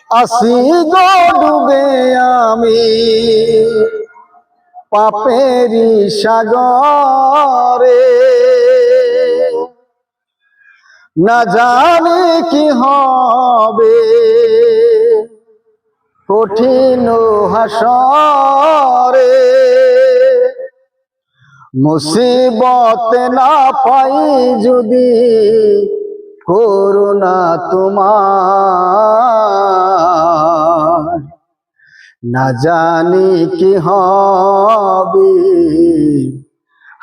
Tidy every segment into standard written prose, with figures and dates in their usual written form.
আসি গো ডুবে আমি পাপেরি সাগরে, না জানি কি হবে কঠিন হাসরে। মুসিবত না পাই যদি করুণা তোমার, না জানি কি হবে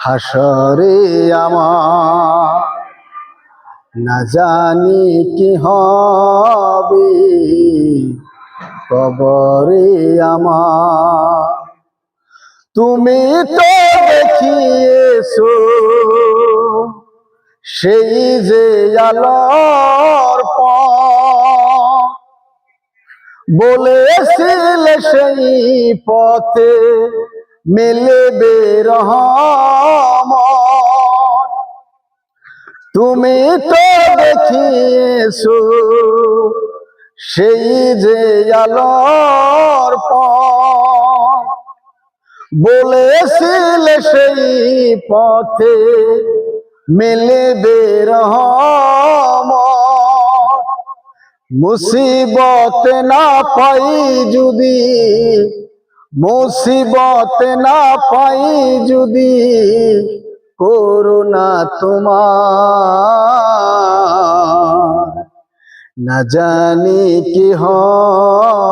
হাসরে আমার, না জানি কি হবে কবরে আমার। তুমি তো দেখিয়েছো সেই যে আলোর পথ, বলেছিলে সেই পথে মিলবে রহমত। তুমি তো দেখিয়েছো সেই যে আলোর পথ, বলেছিলে সেই পথে মিলবে রহমত। মুসিবত না পাই যদি, মুসিবত না পাই যদি করুণা তোমার, না জানি কি হয়।